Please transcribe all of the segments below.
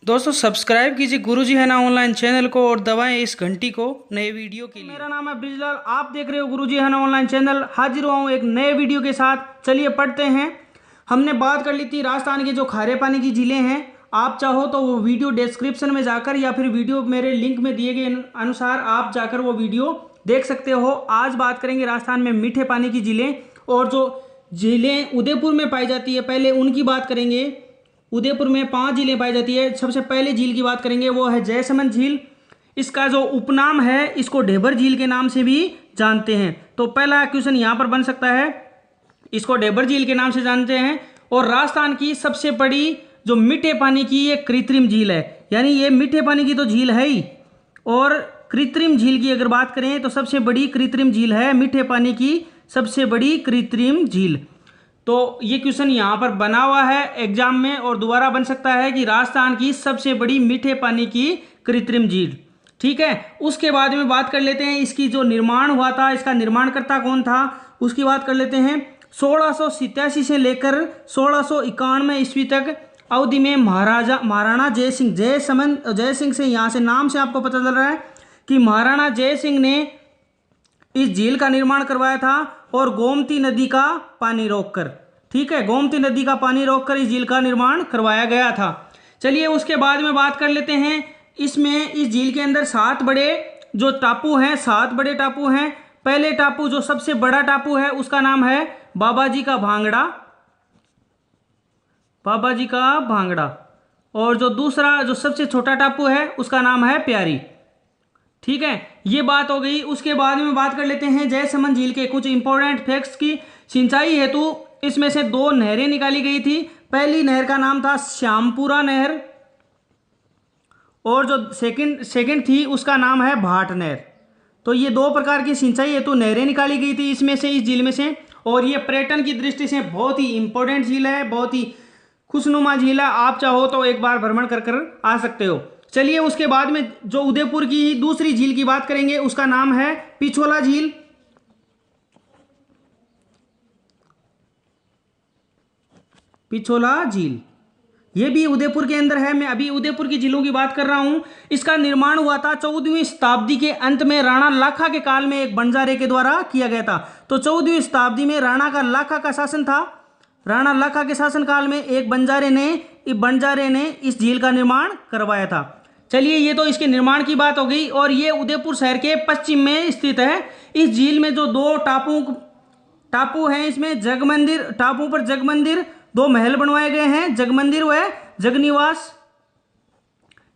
दोस्तों सब्सक्राइब कीजिए गुरुजी है ना ऑनलाइन चैनल को और दबाएं इस घंटी को नए वीडियो के लिए। मेरा नाम है ब्रिजलाल, आप देख रहे हो गुरुजी है ना ऑनलाइन चैनल। हाजिर हुआ हूँ एक नए वीडियो के साथ। चलिए पढ़ते हैं। हमने बात कर ली थी राजस्थान के जो खारे पानी की झीलें हैं। आप चाहो तो वो वीडियो डिस्क्रिप्शन में जाकर या फिर वीडियो मेरे लिंक में दिए गए अनुसार आप जाकर वो वीडियो देख सकते हो। आज बात करेंगे राजस्थान में मीठे पानी की झीलें, और जो झीलें उदयपुर में पाई जाती है पहले उनकी बात करेंगे। उदयपुर में 5 झीलें पाई जाती है। सबसे पहले झील की बात करेंगे वो है जयसमंद झील। इसका जो उपनाम है इसको ढेबर झील के नाम से भी जानते हैं। तो पहला क्वेश्चन यहाँ पर बन सकता है, इसको ढेबर झील के नाम से जानते हैं। और राजस्थान की सबसे बड़ी जो मीठे पानी की ये कृत्रिम झील है, यानी ये मीठे पानी की तो झील है ही, और कृत्रिम झील की अगर बात करें तो सबसे बड़ी कृत्रिम झील है मीठे पानी की सबसे बड़ी कृत्रिम झील। तो ये क्वेश्चन यहाँ पर बना हुआ है एग्जाम में, और दोबारा बन सकता है कि राजस्थान की सबसे बड़ी मीठे पानी की कृत्रिम झील। ठीक है, उसके बाद में बात कर लेते हैं इसकी जो निर्माण हुआ था, इसका निर्माणकर्ता कौन था उसकी बात कर लेते हैं। 1687 से लेकर 1691 ईस्वी तक अवधि में महाराणा जय सिंह से, यहाँ से नाम से आपको पता चल रहा है कि महाराणा जय सिंह ने इस झील का निर्माण करवाया था, और गोमती नदी का पानी रोककर। ठीक है, गोमती नदी का पानी रोककर इस झील का निर्माण करवाया गया था। चलिए उसके बाद में बात कर लेते हैं। इसमें इस झील के अंदर 7 बड़े जो टापू हैं, 7 बड़े टापू हैं। पहले टापू जो सबसे बड़ा टापू है उसका नाम है बाबाजी का भांगड़ा, बाबाजी का भांगड़ा। और जो दूसरा जो सबसे छोटा टापू है उसका नाम है प्यारी। ठीक है, ये बात हो गई। उसके बाद में बात कर लेते हैं जयसमंद झील के कुछ इंपॉर्टेंट फैक्ट्स की। सिंचाई हेतु इसमें से 2 नहरें निकाली गई थी। पहली नहर का नाम था श्यामपुरा नहर, और जो सेकंड थी उसका नाम है भाट नहर। तो ये 2 प्रकार की सिंचाई हेतु नहरें निकाली गई थी इसमें से, इस झील में से। और ये पर्यटन की दृष्टि से बहुत ही इंपॉर्टेंट झील है, बहुत ही खुशनुमा झील है। आप चाहो तो एक बार भ्रमण कर आ सकते हो। चलिए उसके बाद में जो उदयपुर की दूसरी झील की बात करेंगे उसका नाम है पिछोला झील। पिछोला झील ये भी उदयपुर के अंदर है। मैं अभी उदयपुर की झीलों की बात कर रहा हूं। इसका निर्माण हुआ था 14वीं शताब्दी के अंत में राणा लाखा के काल में एक बंजारे के द्वारा किया गया था। तो 14वीं शताब्दी में लाखा का शासन था। राणा लाखा के शासन काल में एक बंजारे ने इस झील का निर्माण करवाया था। चलिए ये तो इसके निर्माण की बात हो गई। और ये उदयपुर शहर के पश्चिम में स्थित है। इस झील में जो 2 टापू हैं, इसमें जगमंदिर, टापू पर जगमंदिर, 2 महल बनवाए गए हैं, जगमंदिर व जगनिवास।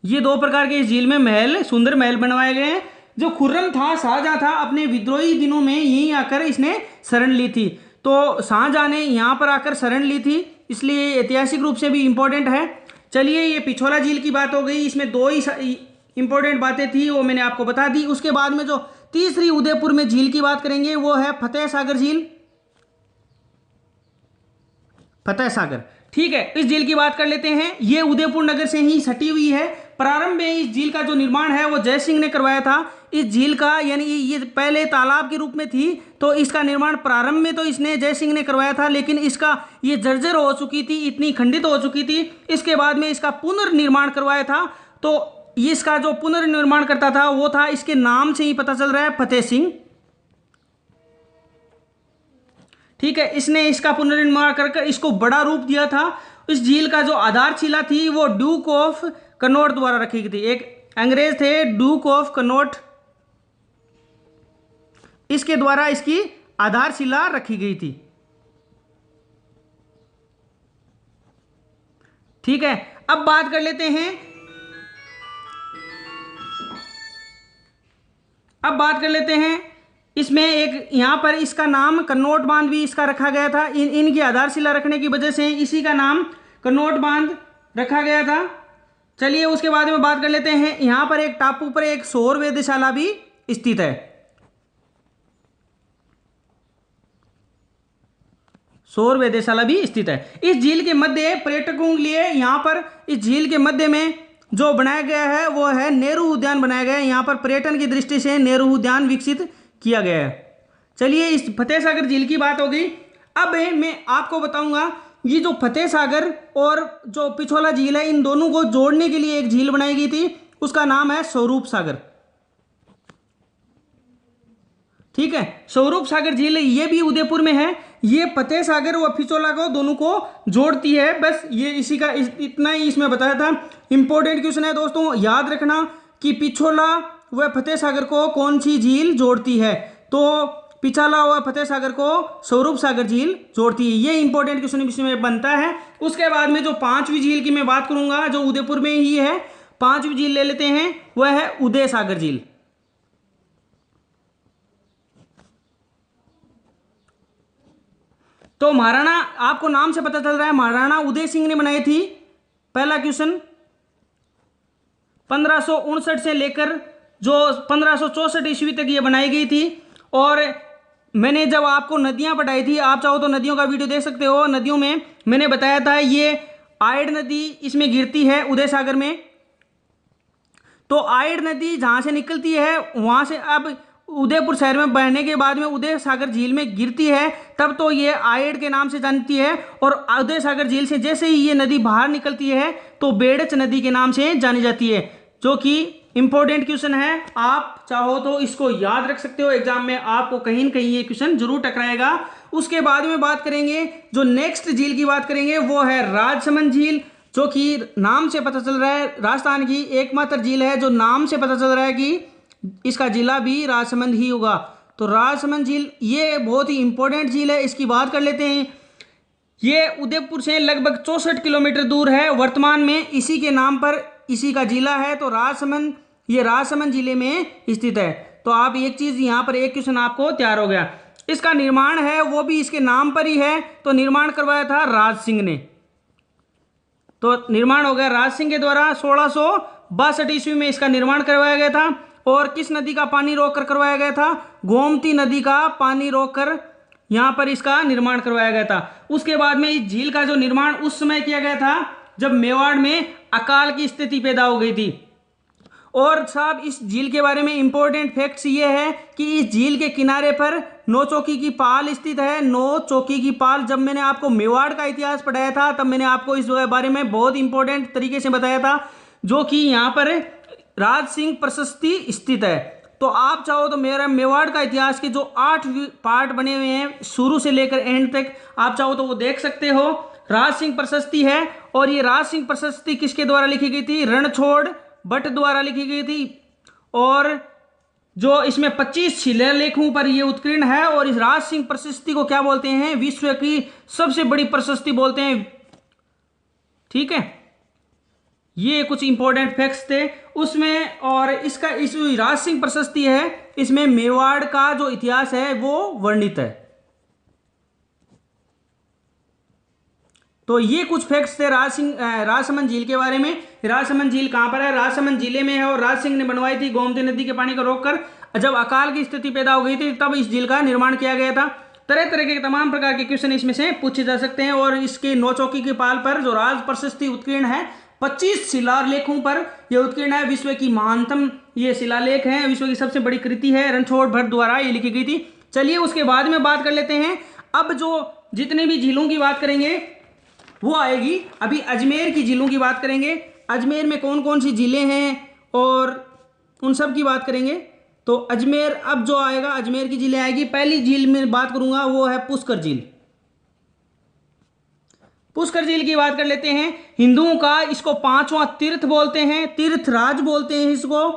ये 2 प्रकार के इस झील में महल, सुंदर महल बनवाए गए हैं। जो खुर्रम था, शाहजहां था, अपने विद्रोही दिनों में यहीं आकर इसने शरण ली थी। तो शाहजहां ने यहाँ पर आकर शरण ली थी, इसलिए ऐतिहासिक रूप से भी इंपॉर्टेंट है। चलिए ये पिछोला झील की बात हो गई। इसमें 2 ही इंपॉर्टेंट बातें थी, वो मैंने आपको बता दी। उसके बाद में जो तीसरी उदयपुर में झील की बात करेंगे वो है फतेह सागर झील। फतेह सागर, ठीक है, इस झील की बात कर लेते हैं। ये उदयपुर नगर से ही सटी हुई है। प्रारंभ में इस झील का जो निर्माण है वो जय सिंह ने करवाया था। इस झील का, यानी ये पहले तालाब के रूप में थी, तो इसका निर्माण प्रारंभ में तो इसने जय सिंह ने करवाया था, लेकिन इसका ये जर्जर हो चुकी थी, इतनी खंडित हो चुकी थी। इसके बाद में इसका पुनर्निर्माण करवाया था। तो इसका जो पुनर्निर्माण करता था वो था, इसके नाम से ही पता चल रहा है, फतेह सिंह। ठीक है, इसने इसका पुनर्निर्माण कर इसको बड़ा रूप दिया था। इस झील का जो आधारशिला थी वो ड्यूक ऑफ कनॉट द्वारा रखी गई थी। एक अंग्रेज थे ड्यूक ऑफ कनॉट, इसके द्वारा इसकी आधारशिला रखी गई थी। ठीक है, अब बात कर लेते हैं, इसमें एक यहाँ पर इसका नाम कन्नौट बांध भी इसका रखा गया था। इनकी आधारशिला रखने की वजह से इसी का नाम कन्नौट बांध रखा गया था। चलिए उसके बाद में बात कर लेते हैं, यहाँ पर एक टापू पर एक सौर वेधशाला भी स्थित है। सौर वेधशाला भी स्थित है। इस झील के मध्य पर्यटकों के लिए, यहाँ पर इस झील के मध्य में जो बनाया गया है वो है नेहरू उद्यान बनाया गया है। यहाँ पर पर्यटन की दृष्टि से नेहरू उद्यान विकसित किया गया है। चलिए इस फतेह सागर झील की बात हो गई। अब मैं आपको बताऊंगा ये जो फतेह सागर और जो पिछोला झील है, इन दोनों को जोड़ने के लिए एक झील बनाई गई थी, उसका नाम है स्वरूप सागर। ठीक है, स्वरूप सागर झील ये भी उदयपुर में है। ये फतेह सागर व पिछोला को दोनों को जोड़ती है। बस ये इसी का इतना ही इसमें बताया था। इंपॉर्टेंट क्वेश्चन है दोस्तों, याद रखना कि पिछोला व फतेह सागर को कौन सी झील जोड़ती है। तो पिछाला व फतेह सागर को स्वरूप सागर झील जोड़ती है। ये इंपॉर्टेंट क्वेश्चन इसमें बनता है। उसके बाद में जो पांचवी झील की मैं बात करूंगा, जो उदयपुर में ही है, पांचवी झील ले लेते हैं, वह है उदय सागर झील। तो महाराणा, आपको नाम से पता चल रहा है, महाराणा उदय सिंह ने बनाई थी। पहला क्वेश्चन 1559 से लेकर जो 1564 ईस्वी तक ये बनाई गई थी। और मैंने जब आपको नदियां पढ़ाई थी, आप चाहो तो नदियों का वीडियो देख सकते हो। नदियों में मैंने बताया था ये आयड नदी इसमें गिरती है उदय सागर में। तो आयड नदी जहां से निकलती है वहां से अब उदयपुर शहर में बहने के बाद में उदय सागर झील में गिरती है, तब तो ये आयड के नाम से जानती है। और उदय सागर झील से जैसे ही ये नदी बाहर निकलती है तो बेड़च नदी के नाम से जानी जाती है, जो कि इंपॉर्टेंट क्वेश्चन है। आप चाहो तो इसको याद रख सकते हो, एग्जाम में आपको कहीं न कहीं ये क्वेश्चन जरूर टकराएगा। उसके बाद में बात करेंगे, जो नेक्स्ट झील की बात करेंगे वो है राजसमंद झील, जो कि नाम से पता चल रहा है राजस्थान की एकमात्र झील है, जो नाम से पता चल रहा है कि इसका जिला भी राजसमंद ही होगा। तो राजसमंद झील ये बहुत ही इंपॉर्टेंट झील है, इसकी बात कर लेते हैं। ये उदयपुर से लगभग 64 किलोमीटर दूर है। वर्तमान में इसी के नाम पर इसी का जिला है। तो राजसमंद, ये राजसमंद जिले में स्थित है। तो आप एक चीज यहाँ पर, एक क्वेश्चन आपको तैयार हो गया। इसका निर्माण है वो भी इसके नाम पर ही है। तो निर्माण करवाया था राज सिंह ने। तो निर्माण हो गया राज सिंह के द्वारा। 1662 ईस्वी में इसका निर्माण करवाया गया था। और किस नदी का पानी रोककर करवाया गया था? गोमती नदी का पानी रोककर यहां पर इसका निर्माण करवाया गया था। उसके बाद में इस झील का जो निर्माण उस समय किया गया था जब मेवाड़ में अकाल की स्थिति पैदा हो गई थी। और साहब, इस झील के बारे में इंपॉर्टेंट फैक्ट्स ये है कि इस झील के किनारे पर नौचौकी की पाल स्थित है। नौचौकी की पाल, जब मैंने आपको मेवाड़ का इतिहास पढ़ाया था तब मैंने आपको इस बारे में बहुत इंपॉर्टेंट तरीके से बताया था, जो कि यहाँ पर राज सिंह प्रशस्ति स्थित है। तो आप चाहो तो मेरा मेवाड़ का इतिहास के जो 8 पार्ट बने हुए हैं शुरू से लेकर एंड तक, आप चाहो तो वो देख सकते हो। राज सिंह प्रशस्ति है। और ये राज सिंह प्रशस्ति किसके द्वारा लिखी गई थी? रणछोड़ भट्ट द्वारा लिखी गई थी। और जो इसमें 25 शिलालेखों पर ये उत्कीर्ण है। और इस राज सिंह प्रशस्ति को क्या बोलते हैं? विश्व की सबसे बड़ी प्रशस्ति बोलते हैं। ठीक है, ये कुछ इंपॉर्टेंट फैक्ट्स थे उसमें। और इसका इस राज सिंह प्रशस्ति है, इसमें मेवाड़ का जो इतिहास है वो वर्णित है। तो ये कुछ फैक्ट्स थे राजसमंद झील के बारे में। राजसमंद झील कहां पर है? राजसमंद जिले में है। और राज सिंह ने बनवाई थी गोमती नदी के पानी को रोककर। जब अकाल की स्थिति पैदा हो गई थी तब इस झील का निर्माण किया गया था। तरह तरह के तमाम प्रकार के क्वेश्चन इसमें से पूछे जा सकते हैं। और इसके नौचौकी की पाल पर जो राज प्रशस्ति उत्कीर्ण है, 25 शिलालेखों पर यह उत्कीर्ण है। विश्व की महानतम ये शिलालेख है, विश्व की सबसे बड़ी कृति है, रणछोड़ भट्ट द्वारा ये लिखी गई थी। चलिए उसके बाद में बात कर लेते हैं। अब जो जितने भी झीलों की बात करेंगे वो आएगी, अभी अजमेर की झीलों की बात करेंगे। अजमेर में कौन कौन सी झीलें हैं और उन सब की बात करेंगे। तो अजमेर, अब जो आएगा अजमेर की झीलें आएगी। पहली झील में बात करूंगा वो है पुष्कर झील। पुष्कर झील की बात कर लेते हैं। हिंदुओं का इसको 5वां तीर्थ बोलते हैं, तीर्थराज बोलते हैं इसको,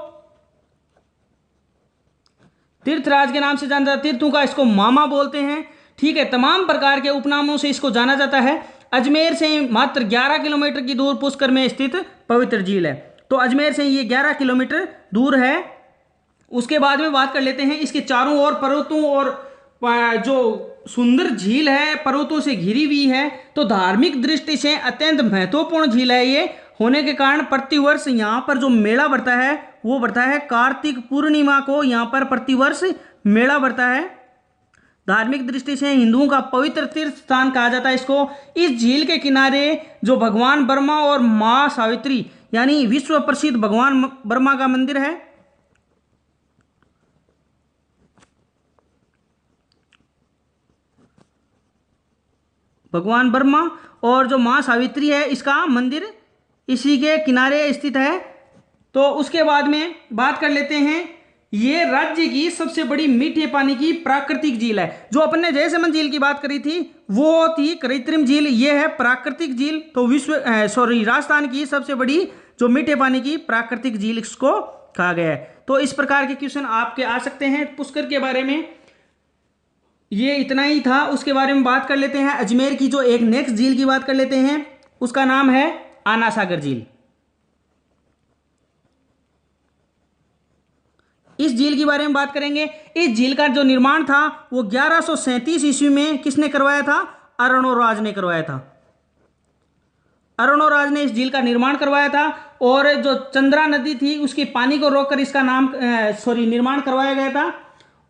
तीर्थराज के नाम से जाना जाता है। तीर्थों का इसको मामा बोलते हैं। ठीक है, तमाम प्रकार के उपनामों से इसको जाना जाता है। अजमेर से मात्र 11 किलोमीटर की दूर पुष्कर में स्थित पवित्र झील है। तो अजमेर से ये 11 किलोमीटर दूर है। उसके बाद में बात कर लेते हैं इसके चारों ओर पर्वतों और जो सुंदर झील है, पर्वतों से घिरी हुई है। तो धार्मिक दृष्टि से अत्यंत महत्वपूर्ण झील है ये होने के कारण प्रतिवर्ष यहाँ पर जो मेला बढ़ता है वो बढ़ता है कार्तिक पूर्णिमा को। यहाँ पर प्रतिवर्ष मेला बढ़ता है। धार्मिक दृष्टि से हिंदुओं का पवित्र तीर्थ स्थान कहा जाता है इसको। इस झील के किनारे जो भगवान ब्रह्मा और मां सावित्री यानी विश्व प्रसिद्ध भगवान ब्रह्मा का मंदिर है। भगवान ब्रह्मा, और जो माँ सावित्री है इसका मंदिर इसी के किनारे स्थित है। तो उसके बाद में बात कर लेते हैं, ये राज्य की सबसे बड़ी मीठे पानी की प्राकृतिक झील है। जो अपन ने जयसमंद झील की बात करी थी वो थी कृत्रिम झील, ये है प्राकृतिक झील। तो राजस्थान की सबसे बड़ी जो मीठे पानी की प्राकृतिक झील इसको कहा गया है। तो इस प्रकार के क्वेश्चन आपके आ सकते हैं पुष्कर के बारे में। ये इतना ही था। उसके बारे में बात कर लेते हैं अजमेर की जो एक नेक्स्ट झील की बात कर लेते हैं, उसका नाम है आना सागर झील। इस झील के बारे में बात करेंगे। इस झील का जो निर्माण था वो 1137 ईस्वी में किसने करवाया था? अरुणोराज ने करवाया था। अरुणोराज ने इस झील का निर्माण करवाया था। और जो चंद्रा नदी थी उसके पानी को रोककर इसका निर्माण करवाया गया था।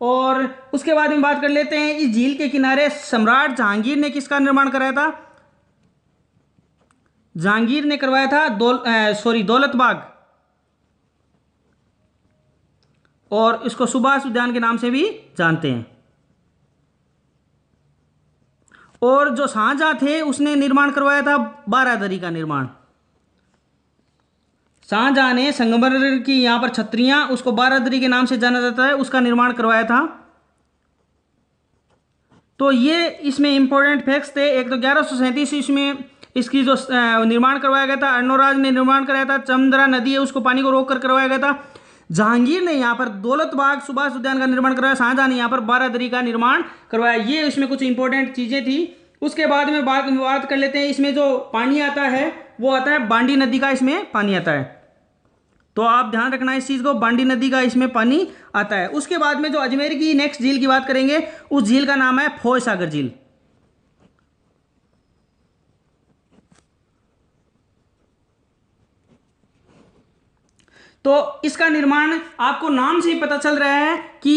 और उसके बाद में बात कर लेते हैं, इस झील के किनारे सम्राट जहांगीर ने किसका निर्माण कराया था? जहांगीर ने करवाया था दौलत बाग, और इसको सुभाष उद्यान के नाम से भी जानते हैं। और जो शाहजहां थे उसने निर्माण करवाया था बारादरी का निर्माण। शाहजहां ने संगमरमर की यहाँ पर छतरियां, उसको बारादरी के नाम से जाना जाता है, उसका निर्माण करवाया था। तो ये इसमें इंपॉर्टेंट फैक्ट्स थे। एक तो 1137 इसमें इसकी जो निर्माण करवाया गया था, अरुणोराज ने निर्माण कराया था। चंद्रा नदी है उसको पानी को रोक कर करवाया गया था। जहांगीर ने यहाँ पर दौलत बाग सुभाष उद्यान का निर्माण करवाया। शाहजहां ने यहाँ पर बारादरी का निर्माण करवाया। ये इसमें कुछ इंपॉर्टेंट चीजें थी। उसके बाद में बात कर लेते हैं, इसमें जो पानी आता है वो आता है बांडी नदी का, इसमें पानी आता है। तो आप ध्यान रखना इस चीज को, बांडी नदी का इसमें पानी आता है। उसके बाद में जो अजमेर की नेक्स्ट झील की बात करेंगे, उस झील का नाम है फौज सागर झील। तो इसका निर्माण आपको नाम से ही पता चल रहा है कि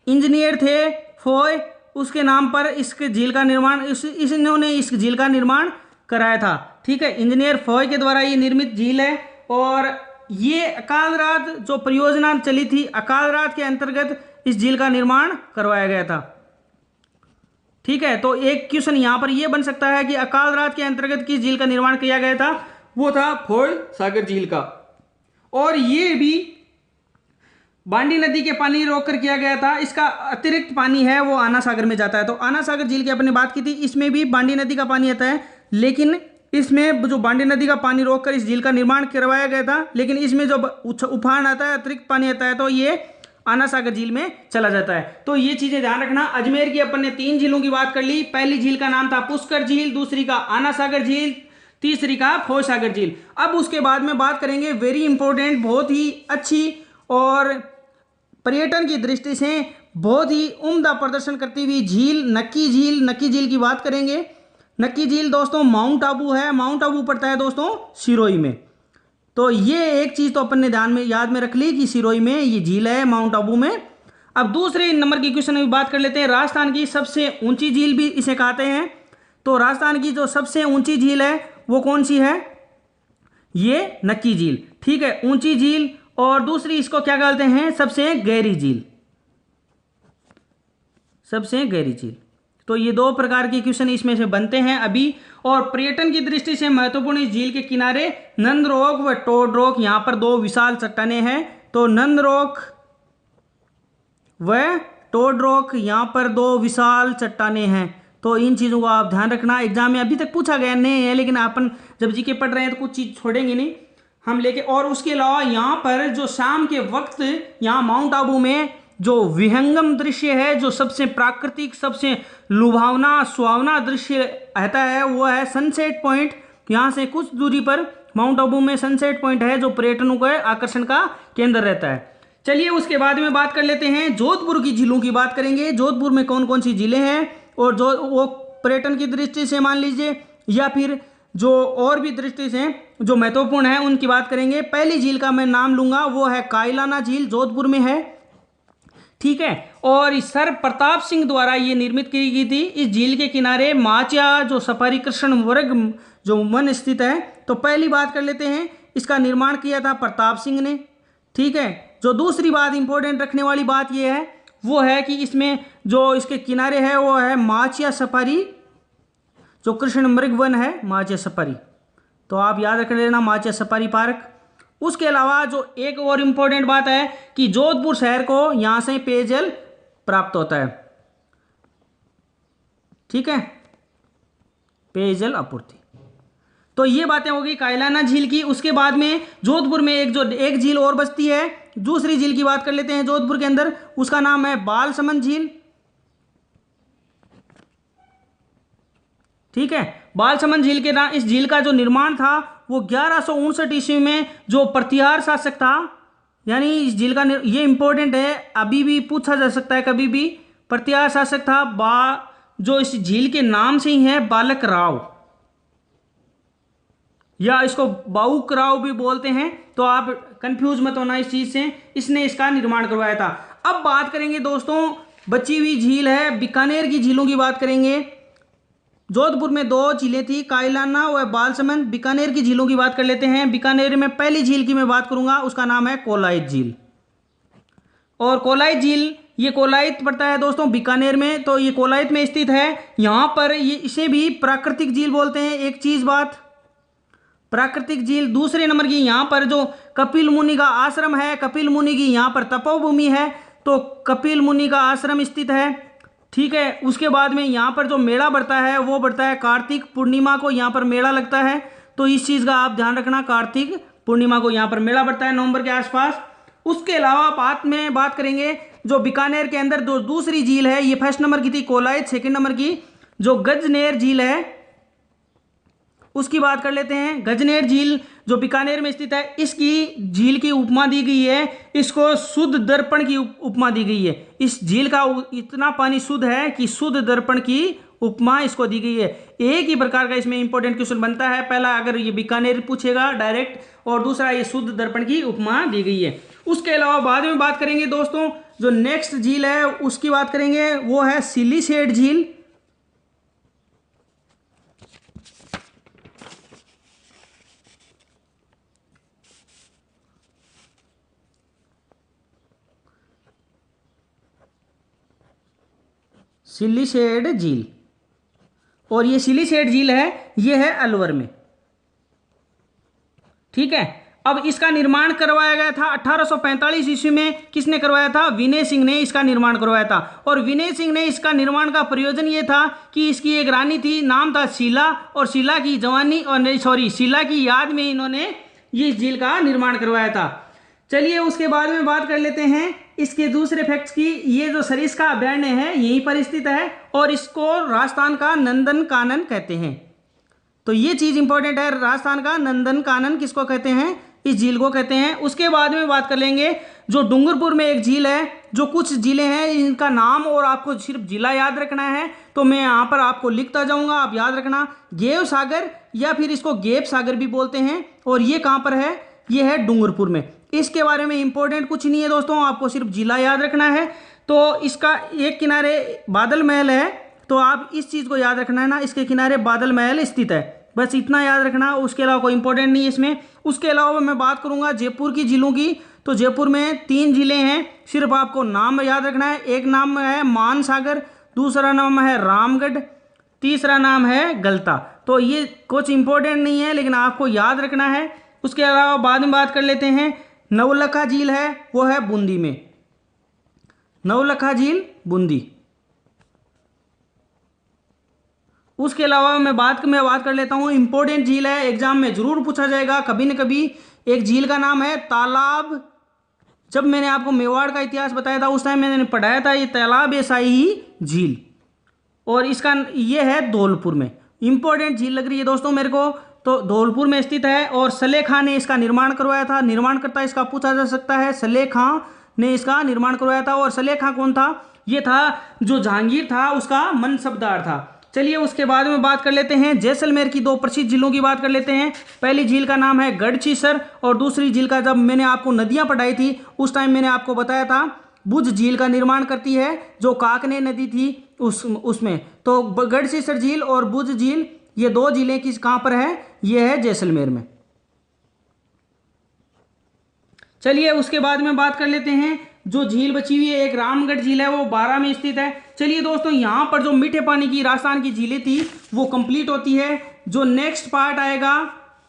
इंजीनियर थे फोय, उसके नाम पर इस झील का निर्माण इन्होंने इस झील का निर्माण कराया था। ठीक है, इंजीनियर फोय के द्वारा ये निर्मित झील है। और ये अकाल रात जो परियोजना चली थी, अकाल रात के अंतर्गत इस झील का निर्माण करवाया गया था। ठीक है, तो एक क्वेश्चन यहां पर यह बन सकता है कि अकाल रात के अंतर्गत किस झील का निर्माण किया गया था? वो था फौज सागर झील का। और ये भी बांडी नदी के पानी रोककर किया गया था। इसका अतिरिक्त पानी है वो आना सागर में जाता है। तो आना सागर झील की अपने बात की थी, इसमें भी बांडी नदी का पानी आता है, लेकिन इसमें जो बांडी नदी का पानी रोककर इस झील का निर्माण करवाया गया था, लेकिन इसमें जो उफान आता है, अतिरिक्त पानी आता है, तो ये आना सागर झील में चला जाता है। तो ये चीजें ध्यान रखना। अजमेर की अपन ने 3 झीलों की बात कर ली। पहली झील का नाम था पुष्कर झील, दूसरी का आना सागर झील, तीसरी का फौज सागर झील। अब उसके बाद में बात करेंगे वेरी इंपॉर्टेंट, बहुत ही अच्छी और पर्यटन की दृष्टि से बहुत ही उम्दा प्रदर्शन करती हुई झील नक्की झील। नक्की झील की बात करेंगे। नक्की झील दोस्तों माउंट आबू है। माउंट आबू पड़ता है दोस्तों सिरोही में। तो ये एक चीज तो अपन ने ध्यान में याद में रख ली कि सिरोही में ये झील है, माउंट आबू में। अब दूसरे नंबर की क्वेश्चन में बात कर लेते हैं, राजस्थान की सबसे ऊंची झील भी इसे कहते हैं। तो राजस्थान की जो सबसे ऊंची झील है वो कौन सी है? ये नक्की झील। ठीक है, ऊंची झील। और दूसरी इसको क्या कहते हैं? सबसे गहरी झील। सबसे गहरी झील। तो ये 2 प्रकार के क्वेश्चन इसमें से बनते हैं अभी। और पर्यटन की दृष्टि से महत्वपूर्ण इस झील के किनारे नंदरॉक व टोडरॉक, यहां पर 2 विशाल चट्टानें हैं। तो नंदरॉक व टोडरॉक, यहां पर 2 विशाल चट्टानें हैं। तो इन चीज़ों को आप ध्यान रखना। एग्जाम में अभी तक पूछा गया नहीं है, लेकिन अपन जब जीके पढ़ रहे हैं तो कुछ चीज़ छोड़ेंगे नहीं हम लेके। और उसके अलावा यहाँ पर जो शाम के वक्त यहाँ माउंट आबू में जो विहंगम दृश्य है, जो सबसे प्राकृतिक, सबसे लुभावना सुहावना दृश्य रहता है, वो है सनसेट पॉइंट। यहाँ से कुछ दूरी पर माउंट आबू में सनसेट पॉइंट है जो पर्यटकों के आकर्षण का केंद्र रहता है। चलिए उसके बाद में बात कर लेते हैं, जोधपुर की झीलों की बात करेंगे। जोधपुर में कौन कौन सी झीलें हैं और जो वो पर्यटन की दृष्टि से मान लीजिए या फिर जो और भी दृष्टि से जो महत्वपूर्ण है उनकी बात करेंगे। पहली झील का मैं नाम लूंगा, वो है कायलाना झील, जोधपुर में है। ठीक है, और सर प्रताप सिंह द्वारा ये निर्मित की गई थी। इस झील के किनारे माचिया जो सफारी कृष्ण वर्ग जो वन स्थित है। तो पहली बात कर लेते हैं, इसका निर्माण किया था प्रताप सिंह ने। ठीक है, जो दूसरी बात इंपॉर्टेंट रखने वाली बात यह है वो है कि इसमें जो इसके किनारे है वो है माचिया सफारी जो कृष्ण मृग वन है माचिया सफारी, तो आप याद रख लेना माचिया सफारी पार्क। उसके अलावा जो एक और इम्पोर्टेंट बात है कि जोधपुर शहर को यहाँ से पेयजल प्राप्त होता है, ठीक है, पेयजल आपूर्ति। तो ये बातें होगी कायलाना झील की। उसके बाद में जोधपुर में एक झील और बसती है, दूसरी झील की बात कर लेते हैं जोधपुर के अंदर, उसका नाम है बालसमंद झील, ठीक है। बालसमंद झील के नाम, इस झील का जो निर्माण था वो 1159 ईस्वी में जो प्रतिहार शासक था, यानी इस झील का ये इंपॉर्टेंट है, अभी भी पूछा जा सकता है कभी भी, प्रतिहार शासक था जो इस झील के नाम से ही है बालक राव, या इसको बाऊक राव भी बोलते हैं, तो आप कंफ्यूज मत होना इस चीज से, इसने इसका निर्माण करवाया था। अब बात करेंगे दोस्तों, बची हुई झील है बीकानेर की झीलों की बात करेंगे। जोधपुर में 2 झीलें थी, कायलाना व बालसमंद। बीकानेर की झीलों की बात कर लेते हैं। बीकानेर में पहली झील की मैं बात करूंगा, उसका नाम है कोलायत झील। और कोलायत झील, ये कोलायत पड़ता है दोस्तों बीकानेर में, तो ये कोलायत में स्थित है। यहाँ पर ये इसे भी प्राकृतिक झील बोलते हैं। एक चीज बात, प्राकृतिक झील। दूसरे नंबर की यहाँ पर जो कपिल मुनि का आश्रम है, कपिल मुनि की यहाँ पर तपोभूमि है, तो कपिल मुनि का आश्रम स्थित है, ठीक है। उसके बाद में यहाँ पर जो मेला बढ़ता है वो बढ़ता है कार्तिक पूर्णिमा को, यहाँ पर मेला लगता है, तो इस चीज़ का आप ध्यान रखना, कार्तिक पूर्णिमा को यहाँ पर मेला बढ़ता है नवंबर के आसपास। उसके अलावा बात करेंगे जो बीकानेर के अंदर जो दूसरी झील है, ये फर्स्ट नंबर की थी कोलायत, सेकंड नंबर की जो गजनेर झील है उसकी बात कर लेते हैं। गजनेर झील जो बीकानेर में स्थित है, इसकी झील की उपमा दी गई है, इसको शुद्ध दर्पण की उपमा दी गई है। इस झील का इतना पानी शुद्ध है कि शुद्ध दर्पण की उपमा इसको दी गई है। एक ही प्रकार का इसमें इंपॉर्टेंट क्वेश्चन बनता है, पहला अगर ये बीकानेर पूछेगा डायरेक्ट, और दूसरा ये शुद्ध दर्पण की उपमा दी गई है। उसके अलावा बाद में बात करेंगे दोस्तों, जो नेक्स्ट झील है उसकी बात करेंगे, वो है सिलीसेट झील। सिलीसेट झील, और ये सिलीसेट झील है, ये है अलवर में, ठीक है। अब इसका निर्माण करवाया गया था 1845 ईस्वी में। किसने करवाया था? विनय सिंह ने इसका निर्माण करवाया था। और विनय सिंह ने इसका निर्माण का प्रयोजन ये था कि इसकी एक रानी थी, नाम था शीला, और शीला की जवानी और शीला की याद में इन्होंने ये झील का निर्माण करवाया था। चलिए उसके बाद में बात कर लेते हैं इसके दूसरे फैक्ट्स की। ये जो सरिस्का अभयारण्य है यहीं पर स्थित है, और इसको राजस्थान का नंदन कानन कहते हैं। तो ये चीज इंपॉर्टेंट है, राजस्थान का नंदन कानन किसको कहते हैं? इस झील को कहते हैं। उसके बाद में बात कर लेंगे जो डूंगरपुर में एक झील है, जो कुछ झीलें हैं इनका नाम और आपको सिर्फ जिला याद रखना है, तो मैं यहाँ पर आपको लिखता जाऊंगा, आप याद रखना। गेव सागर या फिर इसको गेप सागर भी बोलते हैं, और ये कहाँ पर है? ये है डूंगरपुर में। इसके बारे में इंपॉर्टेंट कुछ नहीं है दोस्तों, आपको सिर्फ जिला याद रखना है। तो इसका एक किनारे बादल महल है, तो आप इस चीज़ को याद रखना है ना, इसके किनारे बादल महल स्थित है, बस इतना याद रखना, उसके अलावा कोई इंपॉर्टेंट नहीं है इसमें। उसके अलावा मैं बात करूंगा जयपुर की झीलों की। तो जयपुर में 3 झीलें हैं, सिर्फ आपको नाम याद रखना है। एक नाम है मानसागर, दूसरा नाम है रामगढ़, तीसरा नाम है गलता। तो ये कुछ इंपॉर्टेंट नहीं है, लेकिन आपको याद रखना है। उसके अलावा बाद में बात कर लेते हैं, नवलखा झील है, वो है बूंदी में, नवलखा झील बूंदी। उसके अलावा मैं बात कर लेता हूँ, इंपॉर्टेंट झील है, एग्जाम में जरूर पूछा जाएगा कभी न कभी। एक झील का नाम है तालाब। जब मैंने आपको मेवाड़ का इतिहास बताया था उस टाइम मैंने पढ़ाया था ये तालाब एसाई झील, और इसका ये है धौलपुर में। इंपॉर्टेंट झील लग रही है दोस्तों मेरे को, तो धौलपुर में स्थित है, और सलेह खां ने इसका निर्माण करवाया था। निर्माणकर्ता इसका पूछा जा सकता है, सलेह खां ने इसका निर्माण करवाया था। और सलेह खां कौन था? ये था जो जहांगीर था उसका मनसबदार था। चलिए उसके बाद में बात कर लेते हैं जैसलमेर की 2 प्रसिद्ध झीलों की बात कर लेते हैं। पहली झील का नाम है गढ़चीसर, और दूसरी झील का, जब मैंने आपको नदियां पढ़ाई थी उस टाइम मैंने आपको बताया था बुझ झील का निर्माण करती है, जो काकने नदी थी उसमें। तो गढ़चीसर झील और बुझ झील, ये 2 झीलें किस कहां पर है? ये है जैसलमेर में। चलिए उसके बाद में बात कर लेते हैं जो झील बची हुई है, एक रामगढ़ झील है, वो 12 में स्थित है। चलिए दोस्तों, यहाँ पर जो मीठे पानी की राजस्थान की झीलें थी वो कंप्लीट होती है। जो नेक्स्ट पार्ट आएगा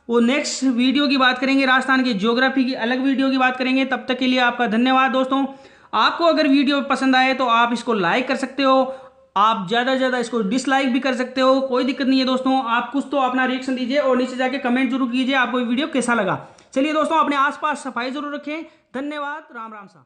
वो नेक्स्ट वीडियो की बात करेंगे, राजस्थान की ज्योग्राफी की अलग वीडियो की बात करेंगे। तब तक के लिए आपका धन्यवाद दोस्तों। आपको अगर वीडियो पसंद आए तो आप इसको लाइक कर सकते हो, आप ज़्यादा से ज़्यादा इसको डिसलाइक भी कर सकते हो, कोई दिक्कत नहीं है दोस्तों। आप कुछ तो अपना रिएक्शन दीजिए और नीचे जाके कमेंट जरूर कीजिए आपको वीडियो कैसा लगा। चलिए दोस्तों, अपने आसपास सफाई जरूर रखें। धन्यवाद, राम राम सा।